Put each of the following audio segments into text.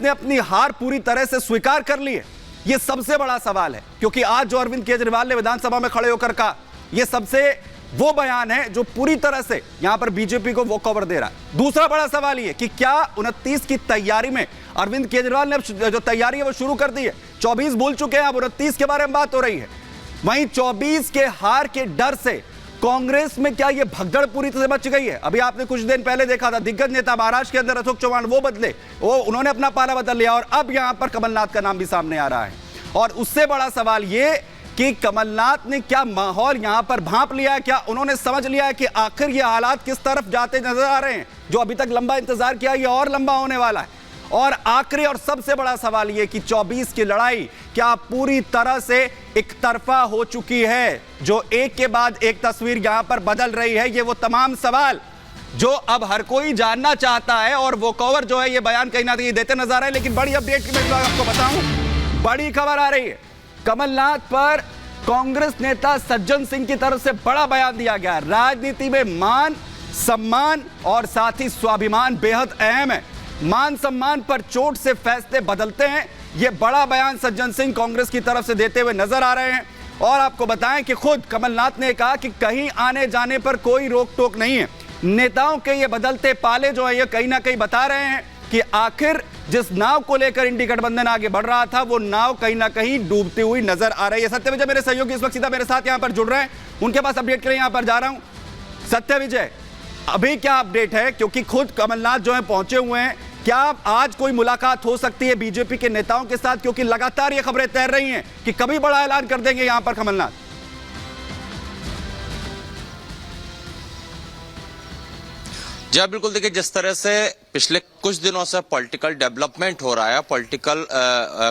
ने अपनी हार पूरी तरह से स्वीकार कर ली है? यह सबसे बड़ा सवाल है, क्योंकि आज जो अरविंद केजरीवाल ने विधानसभा में खड़े होकर कहा, यह सबसे वो बयान है जो पूरी तरह से यहां पर बीजेपी को वो कवर दे रहा है। दूसरा बड़ा सवाल यह कि क्या 29 की तैयारी में अरविंद केजरीवाल ने अब जो तैयारी है वो शुरू कर दी है? 24 भूल चुके हैं, अब 29 के बारे में बात हो रही है। वहीं 24 के हार के डर से कांग्रेस में क्या यह भगदड़ पूरी तरह मच गई है? अभी आपने कुछ दिन पहले देखा था, दिग्गज नेता महाराष्ट्र के अंदर अशोक चौहान वो बदले, वो उन्होंने अपना पाला बदल लिया और अब यहां पर कमलनाथ का नाम भी सामने आ रहा है। और उससे बड़ा सवाल यह कि कमलनाथ ने क्या माहौल यहां पर भांप लिया है? क्या उन्होंने समझ लिया है कि आखिर ये हालात किस तरफ जाते नजर आ रहे हैं? जो अभी तक लंबा इंतजार किया, ये और लंबा होने वाला है। और आखिरी और सबसे बड़ा सवाल यह कि 24 की लड़ाई क्या पूरी तरह से एक तरफा हो चुकी है? जो एक के बाद एक तस्वीर यहां पर बदल रही है, ये वो तमाम सवाल जो अब हर कोई जानना चाहता है। और वो कवर जो है, ये बयान कहीं ना कहीं देते नजर आ रहे हैं। लेकिन बड़ी अपडेट की मैं आपको बताऊं, बड़ी खबर आ रही है। कमलनाथ पर कांग्रेस नेता सज्जन सिंह की तरफ से बड़ा बयान दिया गया। राजनीति में मान सम्मान और साथ ही स्वाभिमान बेहद अहम है। मान सम्मान पर चोट से फैसले बदलते हैं। यह बड़ा बयान सज्जन सिंह कांग्रेस की तरफ से देते हुए नजर आ रहे हैं। और आपको बताएं कि खुद कमलनाथ ने कहा कि कहीं आने जाने पर कोई रोक टोक नहीं है। नेताओं के ये बदलते पाले जो है, ये कहीं ना कहीं बता रहे हैं कि आखिर जिस नाव को लेकर इंडी गठबंधन आगे बढ़ रहा था, वो नाव कहीं ना कहीं डूबती हुई नजर आ रही है। सत्य विजय मेरे सहयोगी इस वक्त सीधा मेरे साथ यहां पर जुड़ रहे हैं, उनके पास अपडेट के लिए यहां पर जा रहा हूं। सत्य विजय, अभी क्या अपडेट है? क्योंकि खुद कमलनाथ जो है पहुंचे हुए हैं। क्या आज कोई मुलाकात हो सकती है बीजेपी के नेताओं के साथ? क्योंकि लगातार ये खबरें तैर रही हैं कि कभी बड़ा ऐलान कर देंगे यहां पर कमलनाथ। जी बिल्कुल, देखिए जिस तरह से पिछले कुछ दिनों से पॉलिटिकल डेवलपमेंट हो रहा है, पॉलिटिकल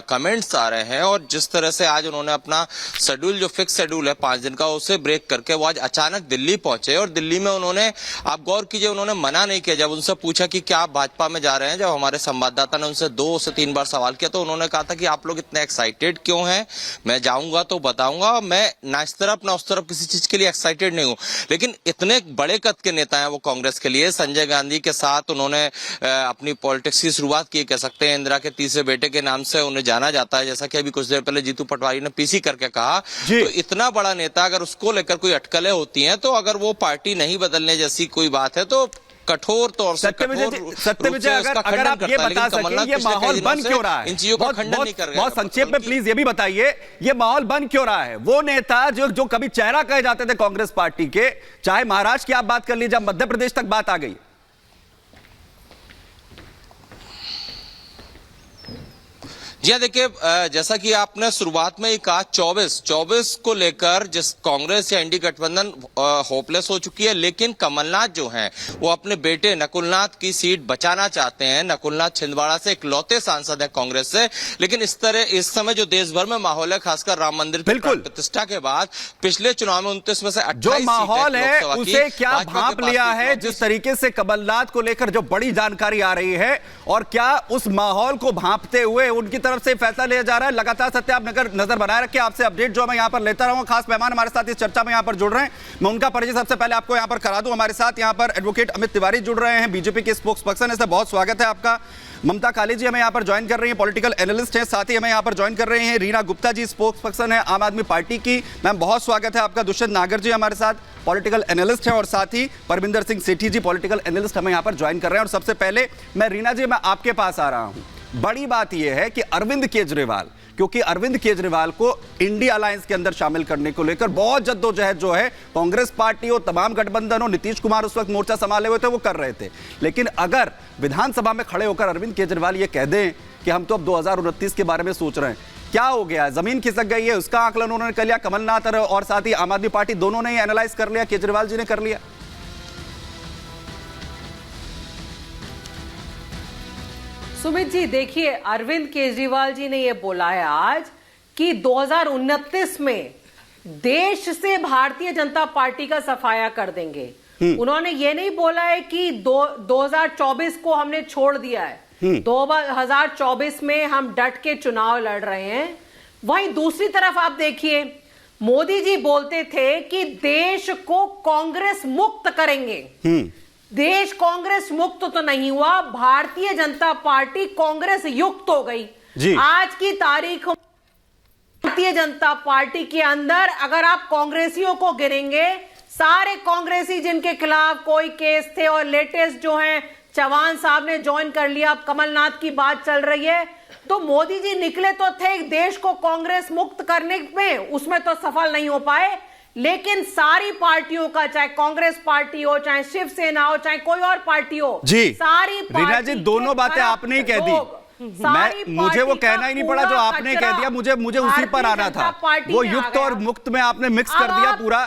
कमेंट्स आ रहे हैं, और जिस तरह से आज उन्होंने अपना शेड्यूल जो फिक्स शेड्यूल है 5 दिन का, उसे ब्रेक करके वो आज अचानक दिल्ली पहुंचे। और दिल्ली में उन्होंने, आप गौर कीजिए, उन्होंने मना नहीं किया। जब उनसे पूछा कि क्या आप भाजपा में जा रहे हैं, जब हमारे संवाददाता ने उनसे 2 से 3 बार सवाल किया, तो उन्होंने कहा था कि आप लोग इतने एक्साइटेड क्यों हैं, मैं जाऊंगा तो बताऊंगा, मैं ना इस तरफ ना उस तरफ किसी चीज के लिए एक्साइटेड नहीं हूं। लेकिन इतने बड़े कद के नेता हैं वो कांग्रेस के लिए। संजय गांधी के साथ उन्होंने अपनी पॉलिटिक्स की शुरुआत की, कह सकते हैं। इंदिरा के तीसरे बेटे के नाम से उन्हें जाना जाता है, जैसा कि अभी कुछ देर पहले जीतू पटवारी ने पीसी करके कहा। तो इतना बड़ा नेता, अगर उसको लेकर कोई अटकलें होती हैं, तो अगर वो पार्टी नहीं बदलने जैसी कोई बात है, तो कठोर तौर से सत्य विजय अगर आप ये बता सकें, ये माहौल बन क्यों रहा है? इन चीजों का खंडन नहीं कर रहे हैं। बहुत संक्षेप में प्लीज ये भी बताइए, ये माहौल बन क्यों रहा है? वो नेता जो कभी चेहरा कहे जाते थे कांग्रेस पार्टी के, चाहे महाराष्ट्र की आप बात कर लीजिए, मध्य प्रदेश तक बात आ गई। जी हाँ, देखिए जैसा कि आपने शुरुआत में ही कहा, 24 को लेकर जिस कांग्रेस या इंडी गठबंधन होपलेस हो चुकी है। लेकिन कमलनाथ जो हैं वो अपने बेटे नकुलनाथ की सीट बचाना चाहते हैं। नकुलनाथ छिंदवाड़ा से इकलौते सांसद है कांग्रेस से। लेकिन इस समय जो देश भर में माहौल है, खासकर राम मंदिर की प्रतिष्ठा के बाद, पिछले चुनाव में 29 में से 28 जो माहौल है उसे क्या भांप लिया है? जिस तरीके से कमलनाथ को लेकर जो बड़ी जानकारी आ रही है, और क्या उस माहौल को भांपते हुए उनकी तरफ से फैसला लिया जा रहा है? लगातार सत्य आप नजर बनाए रखिए, आपसे अपडेट जो मैं यहां पर लेता रहूंगा। खास मेहमान हमारे साथ इस चर्चा में यहां पर जुड़ रहे हैं, मैं उनका परिचय सबसे पहले आपको यहां पर करा दूं। हमारे साथ यहां पर एडवोकेट अमित तिवारी जुड़ रहे हैं, बीजेपी के स्पोक्स पर्सन है, बहुत स्वागत है आपका। ममता काली जी हमें यहां पर ज्वाइन कर रही हैं, पॉलिटिकल एनालिस्ट हैं। साथ ही हमें यहां पर ज्वाइन कर रहे हैं रीना गुप्ता जी, स्पोक्स पर्सन है आम आदमी पार्टी की, मैम बहुत स्वागत है आपका। दुष्यंत नागर जी हमारे साथ पॉलिटिकल एनालिस्ट हैं, और साथ ही परमिंदर सिंह सेठी जी पॉलिटिकल एनालिस्ट हमें यहां पर ज्वाइन कर रहे हैं। और सबसे पहले मैं रीना जी, मैं आपके पास आ रहा हूं। बड़ी बात यह है कि अरविंद केजरीवाल, क्योंकि अरविंद केजरीवाल को इंडिया अलायंस के अंदर शामिल करने को लेकर बहुत जद्दोजहद जो है कांग्रेस पार्टी हो, तमाम गठबंधन हो, नीतीश कुमार उस वक्त मोर्चा संभाले हुए थे, वो कर रहे थे। लेकिन अगर विधानसभा में खड़े होकर अरविंद केजरीवाल ये कह दें कि हम तो अब 2029 के बारे में सोच रहे हैं, क्या हो गया? जमीन खिसक गई है, उसका आकलन उन्होंने कर लिया। कमलनाथ और साथ ही आम आदमी पार्टी दोनों ने एनालाइज कर लिया, केजरीवाल जी ने कर लिया। सुमित जी, देखिए, अरविंद केजरीवाल जी ने यह बोला है आज कि 2029 में देश से भारतीय जनता पार्टी का सफाया कर देंगे। उन्होंने ये नहीं बोला है कि 2024 को हमने छोड़ दिया है। 2024 में हम डट के चुनाव लड़ रहे हैं। वहीं दूसरी तरफ आप देखिए, मोदी जी बोलते थे कि देश को कांग्रेस मुक्त करेंगे। देश कांग्रेस मुक्त तो नहीं हुआ, भारतीय जनता पार्टी कांग्रेस युक्त हो गई। जी। आज की तारीख भारतीय जनता पार्टी के अंदर अगर आप कांग्रेसियों को गिनेंगे, सारे कांग्रेसी जिनके खिलाफ कोई केस थे और लेटेस्ट जो हैं चौहान साहब ने ज्वाइन कर लिया, अब कमलनाथ की बात चल रही है, तो मोदी जी निकले तो थे देश को कांग्रेस मुक्त करने में, उसमें तो सफल नहीं हो पाए। लेकिन सारी पार्टियों का, चाहे कांग्रेस पार्टी हो, चाहे शिवसेना हो, चाहे कोई और पार्टी हो, जी सारी रीना जी दोनों बातें आपने ही कह दी, मुझे वो कहना ही नहीं पड़ा जो आपने कह दिया, मुझे उसी पर आना था। वो युक्त और मुक्त में आपने मिक्स कर दिया पूरा,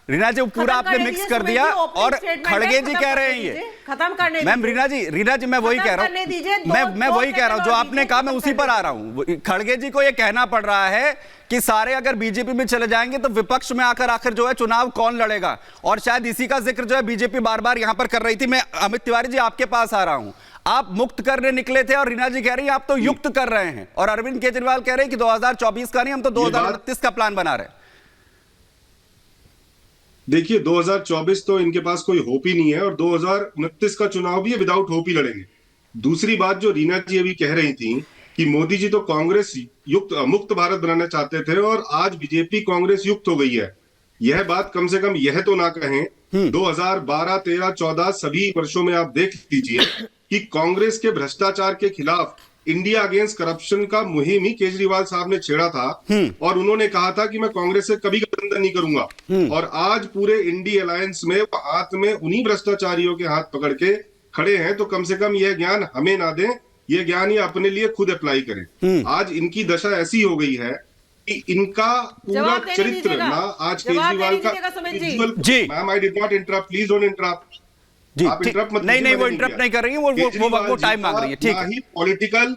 रीना जी पूरा आपने मिक्स कर दिया। और खड़गे जी कह रहे हैं ये खत्म करने, मैम रीना जी मैं वही कह रहा हूं, मैं वही कह रहा हूं जो आपने कहा, मैं उसी पर आ रहा हूं। खड़गे जी को ये कहना पड़ रहा है कि सारे अगर बीजेपी में चले जाएंगे तो विपक्ष में आखिर जो है चुनाव कौन लड़ेगा, और शायद इसी का जिक्र जो है बीजेपी बार बार यहां पर कर रही थी। मैं अमित तिवारी जी आपके पास आ रहा हूं, आप मुक्त करने निकले थे और रीना जी कह रही है आप तो युक्त कर रहे हैं, और अरविंद केजरीवाल कह रहे हैं कि 2024 का नहीं, हम तो 2029 का प्लान बना रहे हैं। देखिए 2024 तो इनके पास कोई होप ही नहीं है, और 2029 का चुनाव भी विदाउट होप ही लड़ेंगे। दूसरी बात जो रीना जी अभी कह रही थी कि मोदी जी तो कांग्रेस मुक्त भारत बनाना चाहते थे और आज बीजेपी कांग्रेस युक्त हो गई है, यह बात कम से कम यह तो ना कहें। 2012, 13, 14 सभी वर्षों में आप देख लीजिए कि कांग्रेस के भ्रष्टाचार के खिलाफ इंडिया अगेंस्ट करप्शन का मुहिम ही केजरीवाल साहब ने छेड़ा था, और उन्होंने कहा था कि मैं कांग्रेस से कभी गठबंधन नहीं करूंगा। और आज पूरे इंडी अलायंस में हाथ में उन्हीं भ्रष्टाचारियों के हाथ पकड़ के खड़े हैं, तो कम से कम यह ज्ञान हमें ना दें, यह ज्ञान ये अपने लिए खुद अप्लाई करें। आज इनकी दशा ऐसी हो गई है कि इनका पूरा चरित्र ना आज केजरीवाल का। जी ma'am I did not interrupt, please don't interrupt. जी आप इंटरप्ट मत नहीं वो इंटरप्ट नहीं कर रही है, वो टाइम मांग रही है, ठीक ना है। ही पॉलिटिकल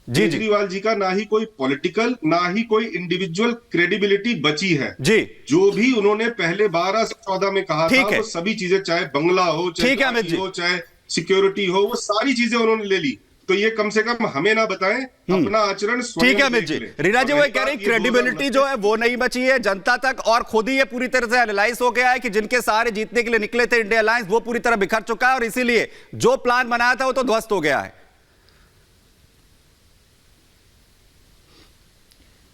केजरीवाल जी का ना ही कोई पॉलिटिकल, ना ही कोई इंडिविजुअल क्रेडिबिलिटी बची है। जी जो भी उन्होंने पहले 12 से 14 में कहा था, वो सभी चीजें, चाहे बंगला हो, चाहे गाड़ी हो, चाहे सिक्योरिटी हो, वो सारी चीजें उन्होंने ले ली। तो ये कम से कम हमें ना बताएं, अपना आचरण स्वयं। ठीक है अमित जी, रीना जी वो कह रही क्रेडिबिलिटी जो है वो नहीं बची है जनता तक, और खुद ही ये पूरी तरह से एनालाइज हो गया है कि जिनके सहारे जीतने के लिए निकले थे इंडिया अलायंस, वो पूरी तरह बिखर चुका है, और इसीलिए जो प्लान बनाया था वो तो ध्वस्त हो गया है।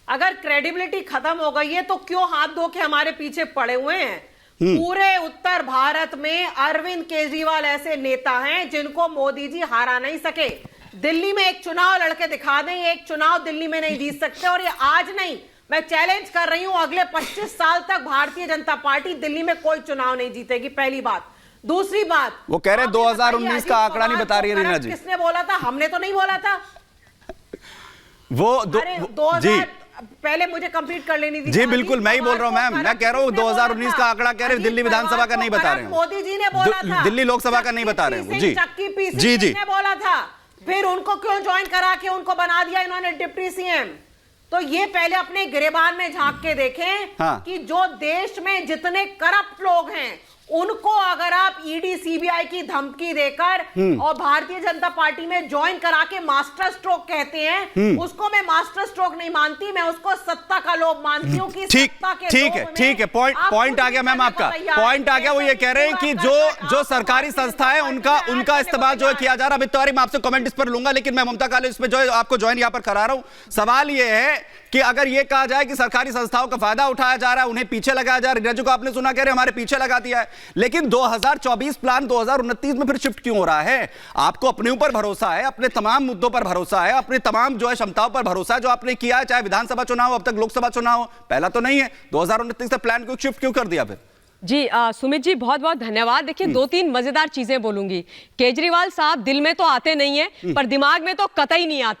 अगर क्रेडिबिलिटी खत्म हो गई है तो क्यों हाथ धो के हमारे पीछे पड़े हुए हैं? पूरे उत्तर भारत में अरविंद केजरीवाल ऐसे नेता हैं जिनको मोदी जी हरा नहीं सके। दिल्ली में एक चुनाव लड़के दिखा दें, एक चुनाव दिल्ली में नहीं जीत सकते, और ये आज नहीं, मैं चैलेंज कर रही हूं, अगले 25 साल तक भारतीय जनता पार्टी दिल्ली में कोई चुनाव नहीं जीतेगी, पहली बात। दूसरी बात, वो कह रहे 2019 का आंकड़ा नहीं बता रही है रीना जी। किसने बोला था? हमने तो नहीं बोला था। जी पहले मुझे कंप्लीट कर लेनी थी। जी बिल्कुल, मैं ही बोल रहा हूं मैम, मैं कह रहा हूं 2019 का आंकड़ा कह रहे हैं, दिल्ली विधानसभा का नहीं बता रहे हैं, मोदी जी ने बोला था, दिल्ली लोकसभा का नहीं बता रहे हैं। जी जी जी बोला था, फिर उनको क्यों ज्वाइन करा के उनको बना दिया इन्होंने डिप्टी सीएम? तो ये पहले अपने गिरेबान में झांक के देखें कि जो देश में जितने करप्ट लोग हैं उनको अगर आप ईडी सीबीआई की धमकी देकर और भारतीय जनता पार्टी में ज्वाइन करा के मास्टर स्ट्रोक कहते हैं, उसको मैं मास्टर स्ट्रोक नहीं मानती, मैं उसको सत्ता का लोभ मानती हूँ कि सत्ता के ठीक है पॉइंट आ गया मैम, आपका पॉइंट आ गया। वो ये कह रहे हैं कि जो सरकारी संस्था है उनका इस्तेमाल जो है किया जा रहा है। अमित तिवारी मैं आपसे कमेंट इस पर लूंगा, लेकिन मैं ममता कॉलेज पे जो है आपको ज्वाइन यहां पर करा रहा हूं। सवाल ये है कि अगर ये कहा जाए कि सरकारी संस्थाओं का फायदा उठाया जा रहा है, उन्हें पीछे लगाया जा रहा है, रीना को आपने सुना कह रहे हमारे पीछे लगा दिया है, लेकिन 2024 प्लान 2029 में फिर शिफ्ट क्यों हो रहा है? आपको अपने ऊपर भरोसा है, अपने तमाम मुद्दों पर भरोसा है, अपने तमाम जो है क्षमताओं पर भरोसा है जो आपने किया है, चाहे विधानसभा चुनाव अब तक लोकसभा चुनाव पहला तो नहीं है, 2029 से प्लान को शिफ्ट क्यों कर दिया फिर? जी सुमित जी बहुत बहुत धन्यवाद। देखिए 2-3 मजेदार चीजें बोलूंगी। केजरीवाल साहब दिल में तो आते नहीं है, पर दिमाग में तो कतई नहीं आते।